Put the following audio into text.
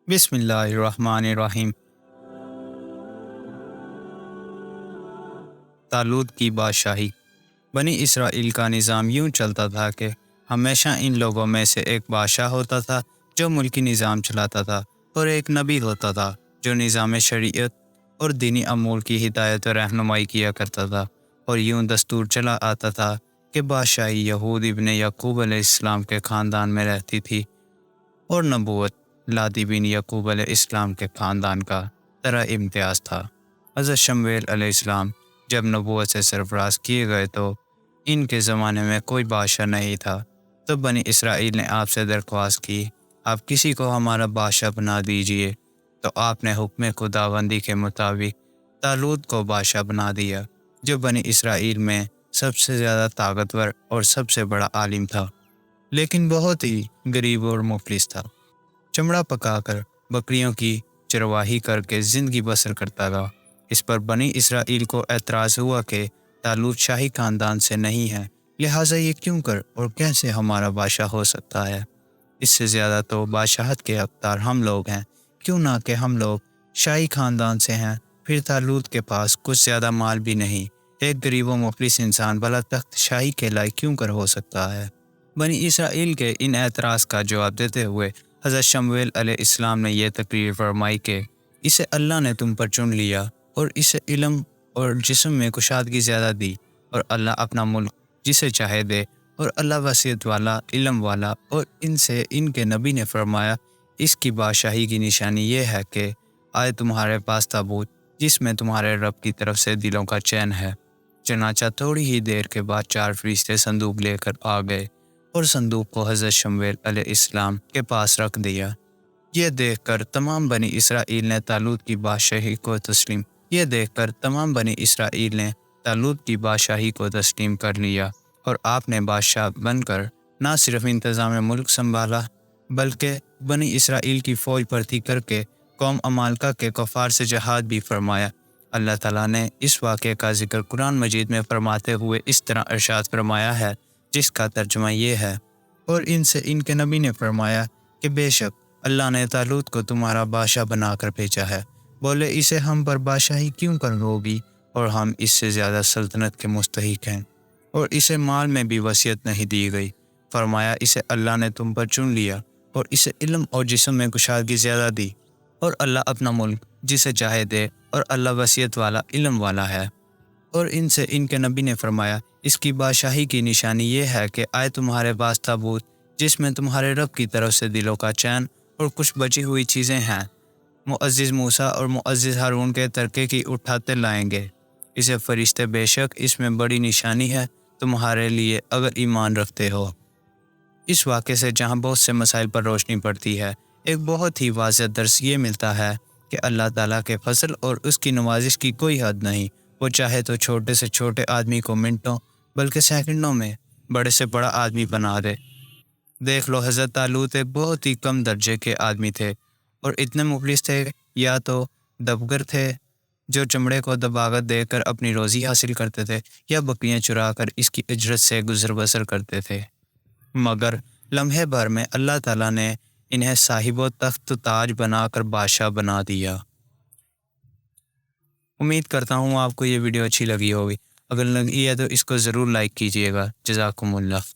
بسم اللہ الرحمن الرحیم۔ طالوت کی بادشاہی۔ بنی اسرائیل کا نظام یوں چلتا تھا کہ ہمیشہ ان لوگوں میں سے ایک بادشاہ ہوتا تھا جو ملکی نظام چلاتا تھا، اور ایک نبی ہوتا تھا جو نظام شریعت اور دینی امور کی ہدایت و رہنمائی کیا کرتا تھا۔ اور یوں دستور چلا آتا تھا کہ بادشاہی یہود ابن یعقوب علیہ السلام کے خاندان میں رہتی تھی، اور نبوت لادی بن یعقوب علیہ السلام کے خاندان کا طرح امتیاز تھا۔ حضرت شمویل علیہ السلام جب نبوت سے سرفراز کیے گئے تو ان کے زمانے میں کوئی بادشاہ نہیں تھا، تو بنی اسرائیل نے آپ سے درخواست کی، آپ کسی کو ہمارا بادشاہ بنا دیجئے۔ تو آپ نے حکم خداوندی کے مطابق طالوت کو بادشاہ بنا دیا، جو بنی اسرائیل میں سب سے زیادہ طاقتور اور سب سے بڑا عالم تھا، لیکن بہت ہی غریب اور مفلس تھا۔ چمڑا پکا کر بکریوں کی چرواہی کر کے زندگی بسر کرتا تھا۔ اس پر بنی اسرائیل کو اعتراض ہوا کہ طالوت شاہی خاندان سے نہیں ہے، لہٰذا یہ کیوں کر اور کیسے ہمارا بادشاہ ہو سکتا ہے؟ اس سے زیادہ تو بادشاہت کے حقدار ہم لوگ ہیں، کیوں نہ کہ ہم لوگ شاہی خاندان سے ہیں۔ پھر طالوت کے پاس کچھ زیادہ مال بھی نہیں، ایک غریب و مفلس انسان بلا تخت شاہی کے لائق کیوں کر ہو سکتا ہے؟ بنی اسرائیل کے ان اعتراض کا جواب دیتے ہوئے حضرت شمویل علیہ السلام نے یہ تقریر فرمائی کہ اسے اللہ نے تم پر چن لیا، اور اسے علم اور جسم میں کشادگی زیادہ دی، اور اللہ اپنا ملک جسے چاہے دے، اور اللہ وصیت والا، علم والا، اور ان کے نبی نے فرمایا، اس کی بادشاہی کی نشانی یہ ہے کہ آئے تمہارے پاس تابوت جس میں تمہارے رب کی طرف سے دلوں کا چین ہے۔ چنانچہ تھوڑی ہی دیر کے بعد 4 فرشتے صندوق لے کر آ گئے، اور صندوق کو حضرت شمویل علیہ السلام کے پاس رکھ دیا۔ یہ دیکھ کر تمام بنی اسرائیل نے طالوت کی بادشاہی کو تسلیم کر لیا، اور آپ نے بادشاہ بن کر نہ صرف انتظام ملک سنبھالا، بلکہ بنی اسرائیل کی فوج بھرتی کر کے قوم عمالقہ کے کفار سے جہاد بھی فرمایا۔ اللہ تعالیٰ نے اس واقعے کا ذکر قرآن مجید میں فرماتے ہوئے اس طرح ارشاد فرمایا ہے، جس کا ترجمہ یہ ہے، اور ان کے نبی نے فرمایا کہ بے شک اللہ نے طالوت کو تمہارا بادشاہ بنا کر بھیجا ہے۔ بولے، اسے ہم پر بادشاہی کیوں کر ہوگی، اور ہم اس سے زیادہ سلطنت کے مستحق ہیں، اور اسے مال میں بھی وصیت نہیں دی گئی۔ فرمایا، اسے اللہ نے تم پر چن لیا، اور اسے علم اور جسم میں کشادگی زیادہ دی، اور اللہ اپنا ملک جسے چاہے دے، اور اللہ وصیت والا، علم والا ہے۔ اور ان کے نبی نے فرمایا، اس کی بادشاہی کی نشانی یہ ہے کہ آئے تمہارے پاس تابوت جس میں تمہارے رب کی طرف سے دلوں کا چین اور کچھ بچی ہوئی چیزیں ہیں، معزز موسیٰ اور معزز ہارون کے ترکے کی اٹھاتے لائیں گے۔ اسے فرشتے، بے شک اس میں بڑی نشانی ہے تمہارے لیے اگر ایمان رکھتے ہو۔ اس واقعے سے جہاں بہت سے مسائل پر روشنی پڑتی ہے، ایک بہت ہی واضح درس یہ ملتا ہے کہ اللہ تعالیٰ کے فضل اور اس کی نوازش کی کوئی حد نہیں۔ وہ چاہے تو چھوٹے سے چھوٹے آدمی کو منٹوں بلکہ سیکنڈوں میں بڑے سے بڑا آدمی بنا دے۔ دیکھ لو، حضرت طالوت ایک بہت ہی کم درجے کے آدمی تھے، اور اتنے مفلس تھے، یا تو دبگر تھے جو چمڑے کو دباغت دے کر اپنی روزی حاصل کرتے تھے، یا بکریاں چرا کر اس کی اجرت سے گزر بسر کرتے تھے، مگر لمحے بھر میں اللہ تعالیٰ نے انہیں صاحب و تخت و تاج بنا کر بادشاہ بنا دیا۔ امید کرتا ہوں آپ کو یہ ویڈیو اچھی لگی ہوگی۔ اگر لگی ہے تو اس کو ضرور لائک کیجیے گا۔ جزاکم اللہ۔